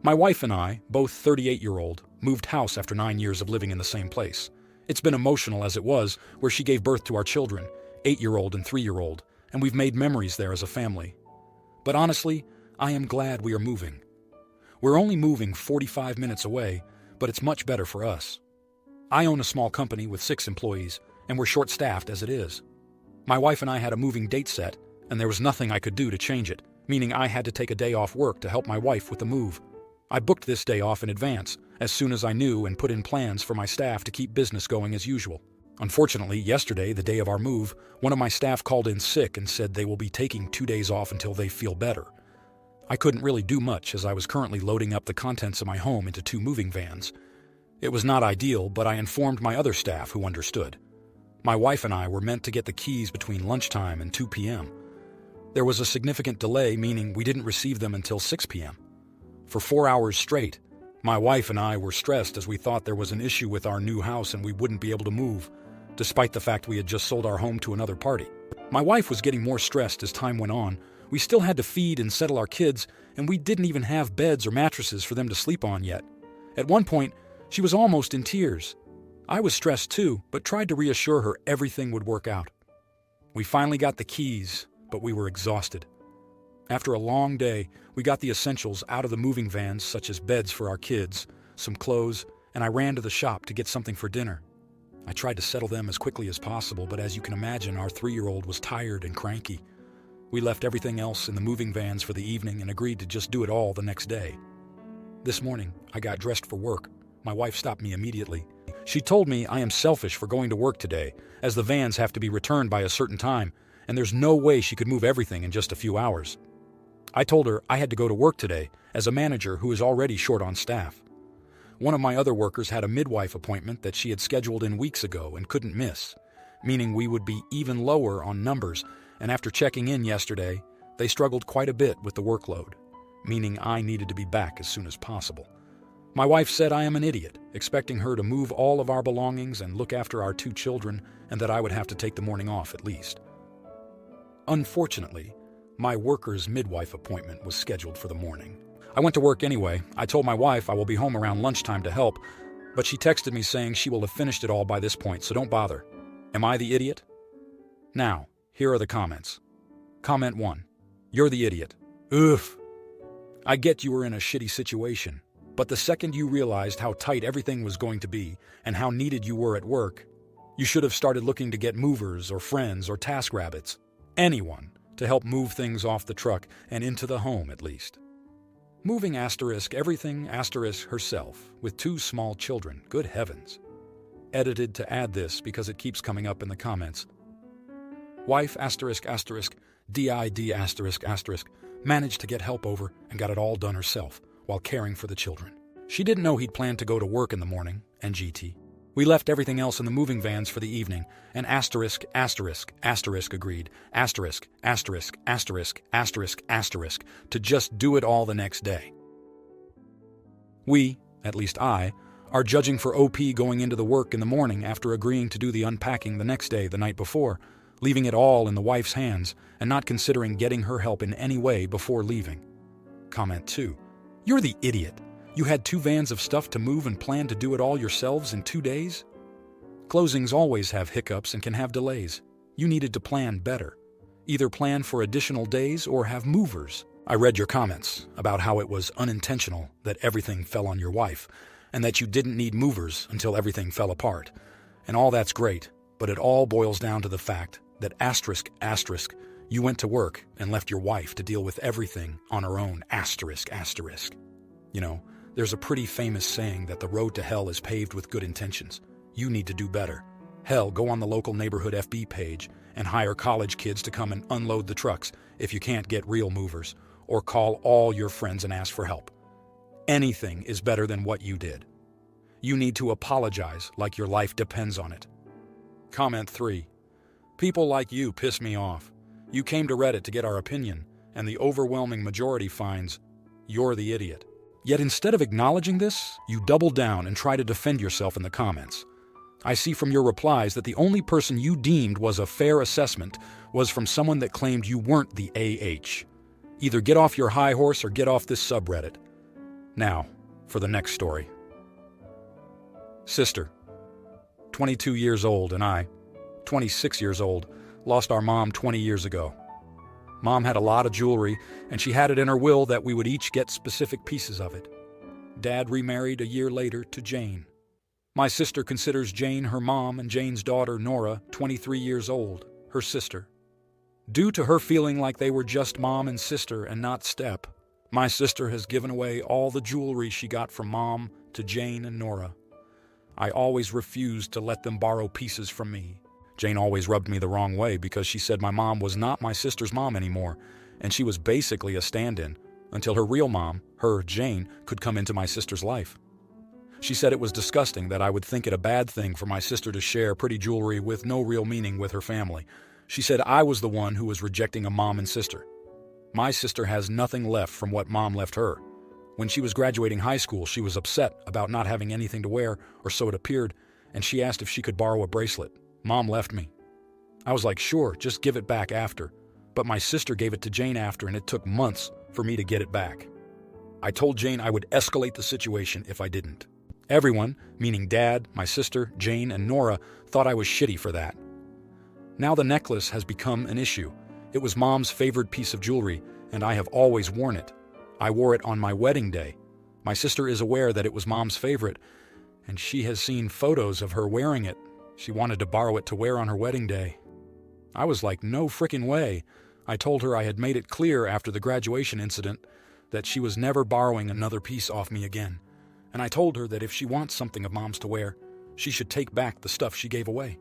My wife and I, both 38-year-old, moved house after 9 years of living in the same place. It's been emotional as it was, where she gave birth to our children, 8-year-old and 3-year-old, and we've made memories there as a family. But honestly, I am glad we are moving. We're only moving 45 minutes away, but it's much better for us. I own a small company with 6 employees, and we're short-staffed as it is. My wife and I had a moving date set, and there was nothing I could do to change it, meaning I had to take a day off work to help my wife with the move. I booked this day off in advance, as soon as I knew, and put in plans for my staff to keep business going as usual. Unfortunately, yesterday, the day of our move, one of my staff called in sick and said they will be taking 2 days off until they feel better. I couldn't really do much as I was currently loading up the contents of my home into 2 moving vans. It was not ideal, but I informed my other staff who understood. My wife and I were meant to get the keys between lunchtime and 2 p.m. There was a significant delay, meaning we didn't receive them until 6 p.m. For 4 hours straight, my wife and I were stressed as we thought there was an issue with our new house and we wouldn't be able to move, despite the fact we had just sold our home to another party. My wife was getting more stressed as time went on. We still had to feed and settle our kids, and we didn't even have beds or mattresses for them to sleep on yet. At one point, she was almost in tears. I was stressed too, but tried to reassure her everything would work out. We finally got the keys, but we were exhausted. After a long day, we got the essentials out of the moving vans, such as beds for our kids, some clothes, and I ran to the shop to get something for dinner. I tried to settle them as quickly as possible, but as you can imagine, our 3-year-old was tired and cranky. We left everything else in the moving vans for the evening and agreed to just do it all the next day. This morning, I got dressed for work. My wife stopped me immediately. She told me I am selfish for going to work today, as the vans have to be returned by a certain time, and there's no way she could move everything in just a few hours. I told her I had to go to work today as a manager who is already short on staff. One of my other workers had a midwife appointment that she had scheduled in weeks ago and couldn't miss, meaning we would be even lower on numbers, and after checking in yesterday, they struggled quite a bit with the workload, meaning I needed to be back as soon as possible. My wife said I am an idiot, expecting her to move all of our belongings and look after our 2 children, and that I would have to take the morning off at least. Unfortunately, my worker's midwife appointment was scheduled for the morning. I went to work anyway. I told my wife I will be home around lunchtime to help, but she texted me saying she will have finished it all by this point, so don't bother. Am I the idiot? Now, here are the comments. Comment 1. You're the idiot. Oof. I get you were in a shitty situation, but the second you realized how tight everything was going to be and how needed you were at work, you should have started looking to get movers or friends or TaskRabbits, anyone, to help move things off the truck and into the home at least. Moving everything herself with 2 small children, good heavens. Edited to add this because it keeps coming up in the comments. Wife DID managed to get help over and got it all done herself while caring for the children. She didn't know he'd planned to go to work in the morning, NGT. We left everything else in the moving vans for the evening, and agreed, to just do it all the next day. We, at least I, are judging for OP going into the work in the morning after agreeing to do the unpacking the next day the night before, leaving it all in the wife's hands and not considering getting her help in any way before leaving. Comment 2. You're the idiot. You had 2 vans of stuff to move and planned to do it all yourselves in 2 days? Closings always have hiccups and can have delays. You needed to plan better. Either plan for additional days or have movers. I read your comments about how it was unintentional that everything fell on your wife, and that you didn't need movers until everything fell apart. And all that's great, but it all boils down to the fact that you went to work and left your wife to deal with everything on her own, You know, there's a pretty famous saying that the road to hell is paved with good intentions. You need to do better. Hell, go on the local neighborhood FB page and hire college kids to come and unload the trucks if you can't get real movers, or call all your friends and ask for help. Anything is better than what you did. You need to apologize like your life depends on it. Comment 3. People like you piss me off. You came to Reddit to get our opinion, and the overwhelming majority finds you're the idiot. Yet instead of acknowledging this, you double down and try to defend yourself in the comments. I see from your replies that the only person you deemed was a fair assessment was from someone that claimed you weren't the AH. Either get off your high horse or get off this subreddit. Now, for the next story. Sister, 22 years old, and I, 26 years old, lost our mom 20 years ago. Mom had a lot of jewelry, and she had it in her will that we would each get specific pieces of it. Dad remarried a year later to Jane. My sister considers Jane her mom and Jane's daughter, Nora, 23 years old, her sister. Due to her feeling like they were just mom and sister and not step, my sister has given away all the jewelry she got from Mom to Jane and Nora. I always refused to let them borrow pieces from me. Jane always rubbed me the wrong way because she said my mom was not my sister's mom anymore, and she was basically a stand-in until her real mom, her, Jane, could come into my sister's life. She said it was disgusting that I would think it a bad thing for my sister to share pretty jewelry with no real meaning with her family. She said I was the one who was rejecting a mom and sister. My sister has nothing left from what Mom left her. When she was graduating high school, she was upset about not having anything to wear, or so it appeared, and she asked if she could borrow a bracelet. Mom left me. I was like, sure, just give it back after. But my sister gave it to Jane after, and it took months for me to get it back. I told Jane I would escalate the situation if I didn't. Everyone, meaning Dad, my sister, Jane, and Nora, thought I was shitty for that. Now the necklace has become an issue. It was Mom's favorite piece of jewelry, and I have always worn it. I wore it on my wedding day. My sister is aware that it was Mom's favorite, and she has seen photos of her wearing it. She wanted to borrow it to wear on her wedding day. I was like, no frickin' way. I told her I had made it clear after the graduation incident that she was never borrowing another piece off me again. And I told her that if she wants something of Mom's to wear, she should take back the stuff she gave away.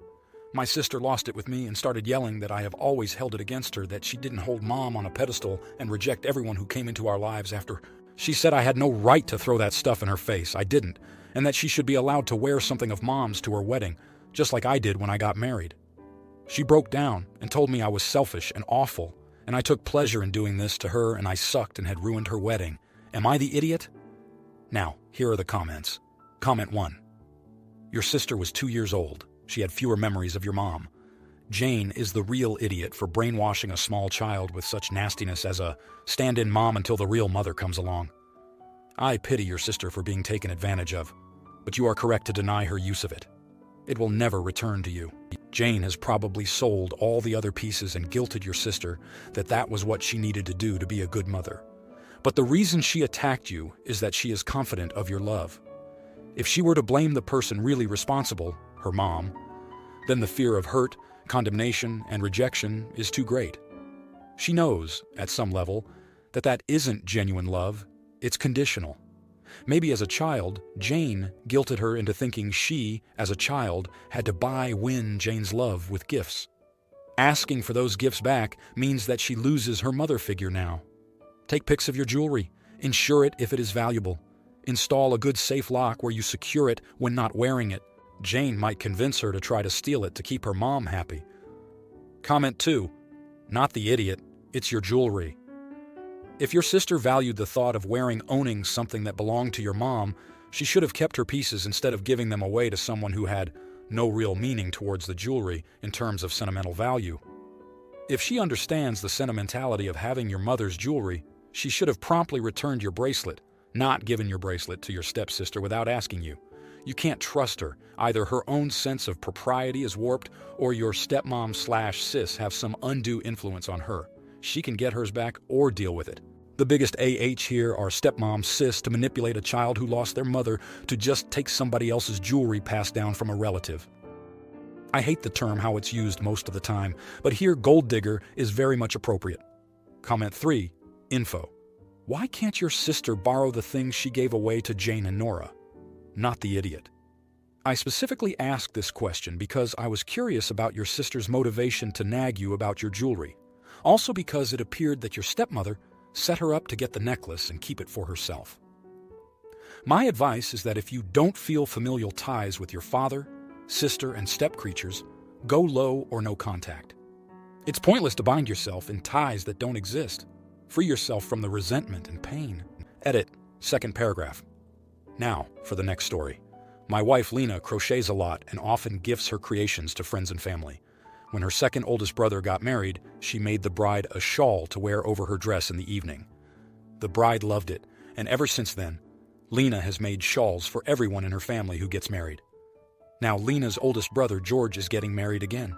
My sister lost it with me and started yelling that I have always held it against her, that she didn't hold Mom on a pedestal and reject everyone who came into our lives after. She said I had no right to throw that stuff in her face. I didn't. And that she should be allowed to wear something of Mom's to her wedding, just like I did when I got married. She broke down and told me I was selfish and awful, and I took pleasure in doing this to her, and I sucked and had ruined her wedding. Am I the idiot? Now, here are the comments. Comment 1. Your sister was 2 years old. She had fewer memories of your mom. Jane is the real idiot for brainwashing a small child with such nastiness as a stand-in mom until the real mother comes along. I pity your sister for being taken advantage of, but you are correct to deny her use of it. It will never return to you. Jane has probably sold all the other pieces and guilted your sister that was what she needed to do to be a good mother. But the reason she attacked you is that she is confident of your love. If she were to blame the person really responsible, her mom, then the fear of hurt, condemnation, and rejection is too great. She knows, at some level, that isn't genuine love, it's conditional. Maybe as a child, Jane guilted her into thinking she, as a child, had to win Jane's love with gifts. Asking for those gifts back means that she loses her mother figure now. Take pics of your jewelry. Insure it if it is valuable. Install a good safe lock where you secure it when not wearing it. Jane might convince her to try to steal it to keep her mom happy. Comment 2. Not the idiot, it's your jewelry. If your sister valued the thought of owning something that belonged to your mom, she should have kept her pieces instead of giving them away to someone who had no real meaning towards the jewelry in terms of sentimental value. If she understands the sentimentality of having your mother's jewelry, she should have promptly returned your bracelet, not given your bracelet to your stepsister without asking you. You can't trust her. Either her own sense of propriety is warped, or your stepmom/sis have some undue influence on her. She can get hers back or deal with it. The biggest AH here are stepmom/sis to manipulate a child who lost their mother to just take somebody else's jewelry passed down from a relative. I hate the term how it's used most of the time, but here gold digger is very much appropriate. Comment 3. Info. Why can't your sister borrow the things she gave away to Jane and Nora? Not the idiot. I specifically asked this question because I was curious about your sister's motivation to nag you about your jewelry. Also because it appeared that your stepmother set her up to get the necklace and keep it for herself. My advice is that if you don't feel familial ties with your father, sister, and step creatures, go low or no contact. It's pointless to bind yourself in ties that don't exist. Free yourself from the resentment and pain. Edit. Second paragraph. Now, for the next story. My wife Lena crochets a lot and often gifts her creations to friends and family. When her second oldest brother got married, she made the bride a shawl to wear over her dress in the evening. The bride loved it, and ever since then, Lena has made shawls for everyone in her family who gets married. Now Lena's oldest brother, George, is getting married again.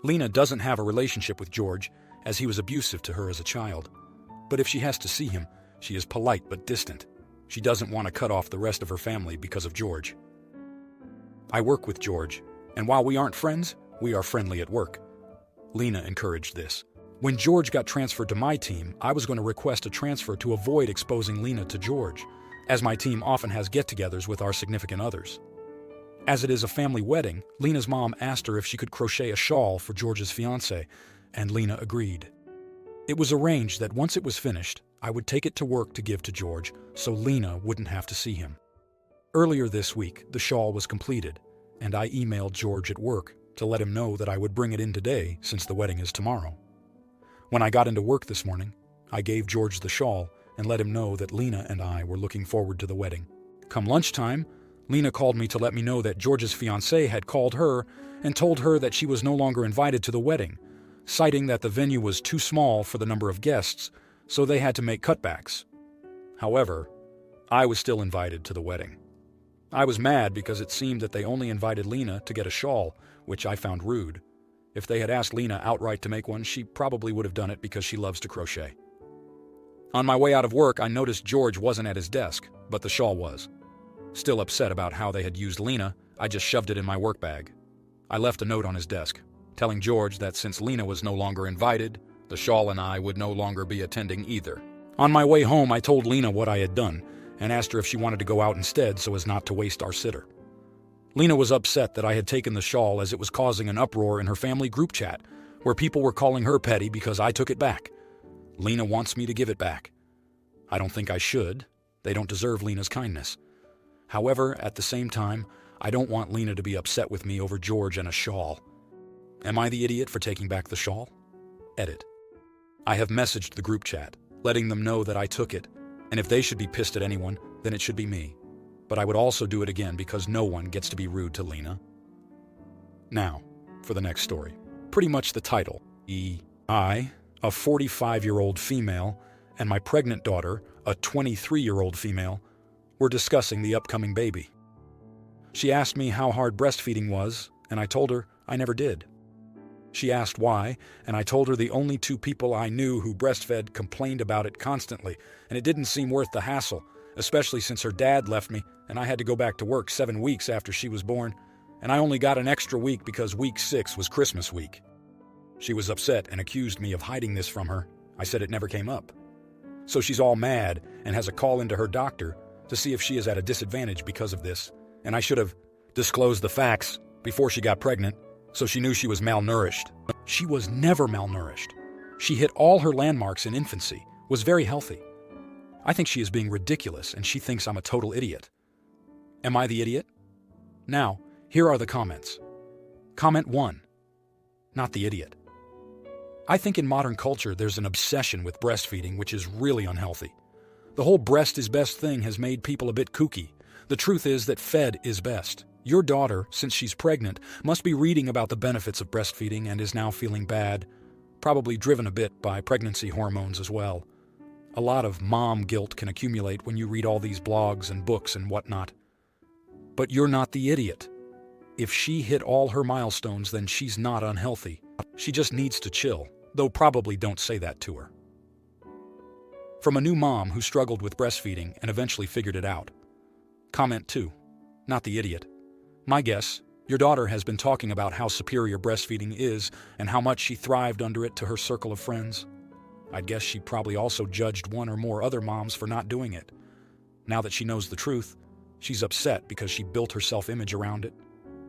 Lena doesn't have a relationship with George, as he was abusive to her as a child. But if she has to see him, she is polite but distant. She doesn't want to cut off the rest of her family because of George. I work with George, and while we aren't friends, we are friendly at work. Lena encouraged this. When George got transferred to my team, I was going to request a transfer to avoid exposing Lena to George, as my team often has get-togethers with our significant others. As it is a family wedding, Lena's mom asked her if she could crochet a shawl for George's fiancée, and Lena agreed. It was arranged that once it was finished, I would take it to work to give to George so Lena wouldn't have to see him. Earlier this week, the shawl was completed, and I emailed George at work to let him know that I would bring it in today since the wedding is tomorrow. When I got into work this morning, I gave George the shawl and let him know that Lena and I were looking forward to the wedding. Come lunchtime, Lena called me to let me know that George's fiancée had called her and told her that she was no longer invited to the wedding, citing that the venue was too small for the number of guests, so they had to make cutbacks. However, I was still invited to the wedding. I was mad because it seemed that they only invited Lena to get a shawl, which I found rude. If they had asked Lena outright to make one, she probably would have done it because she loves to crochet. On my way out of work, I noticed George wasn't at his desk, but the shawl was. Still upset about how they had used Lena, I just shoved it in my work bag. I left a note on his desk, telling George that since Lena was no longer invited, the shawl and I would no longer be attending either. On my way home, I told Lena what I had done, and asked her if she wanted to go out instead so as not to waste our sitter. Lena was upset that I had taken the shawl as it was causing an uproar in her family group chat, where people were calling her petty because I took it back. Lena wants me to give it back. I don't think I should. They don't deserve Lena's kindness. However, at the same time, I don't want Lena to be upset with me over George and a shawl. Am I the idiot for taking back the shawl? Edit. I have messaged the group chat, letting them know that I took it, and if they should be pissed at anyone, then it should be me. But I would also do it again because no one gets to be rude to Lena. Now, for the next story. Pretty much the title. I, a 45-year-old female, and my pregnant daughter, a 23-year-old female, were discussing the upcoming baby. She asked me how hard breastfeeding was, and I told her I never did. She asked why, and I told her the only two people I knew who breastfed complained about it constantly, and it didn't seem worth the hassle, especially since her dad left me and I had to go back to work 7 weeks after she was born, and I only got an extra week because week 6 was Christmas week. She was upset and accused me of hiding this from her. I said it never came up. So she's all mad and has a call into her doctor to see if she is at a disadvantage because of this, and I should have disclosed the facts before she got pregnant, so she knew she was malnourished. She was never malnourished. She hit all her landmarks in infancy, was very healthy. I think she is being ridiculous, and she thinks I'm a total idiot. Am I the idiot? Now, here are the comments. Comment 1. Not the idiot. I think in modern culture there's an obsession with breastfeeding which is really unhealthy. The whole breast is best thing has made people a bit kooky. The truth is that fed is best. Your daughter, since she's pregnant, must be reading about the benefits of breastfeeding and is now feeling bad, probably driven a bit by pregnancy hormones as well. A lot of mom guilt can accumulate when you read all these blogs and books and whatnot. But you're not the idiot. If she hit all her milestones, then she's not unhealthy. She just needs to chill, though probably don't say that to her. From a new mom who struggled with breastfeeding and eventually figured it out. Comment 2. Not the idiot. My guess, your daughter has been talking about how superior breastfeeding is and how much she thrived under it to her circle of friends. I'd guess she probably also judged one or more other moms for not doing it. Now that she knows the truth, she's upset because she built her self-image around it.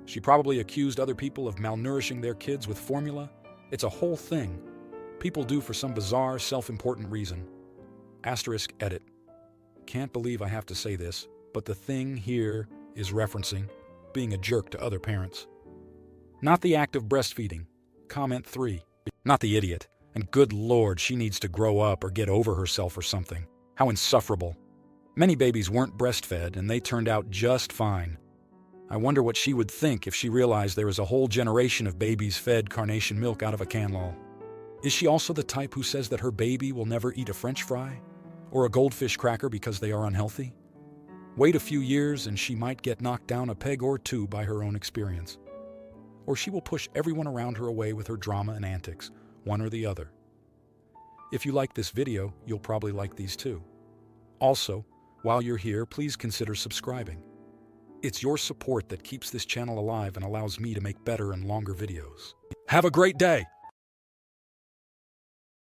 She probably accused other people of malnourishing their kids with formula. It's a whole thing. People do for some bizarre, self-important reason. * edit. Can't believe I have to say this, but the thing here is referencing being a jerk to other parents. Not the act of breastfeeding. Comment 3. Not the idiot. And good Lord, she needs to grow up or get over herself or something. How insufferable. Many babies weren't breastfed and they turned out just fine. I wonder what she would think if she realized there is a whole generation of babies fed carnation milk out of a can lol. Is she also the type who says that her baby will never eat a French fry? Or a goldfish cracker because they are unhealthy? Wait a few years and she might get knocked down a peg or two by her own experience. Or she will push everyone around her away with her drama and antics, one or the other. If you like this video, you'll probably like these too. Also, while you're here, please consider subscribing. It's your support that keeps this channel alive and allows me to make better and longer videos. Have a great day!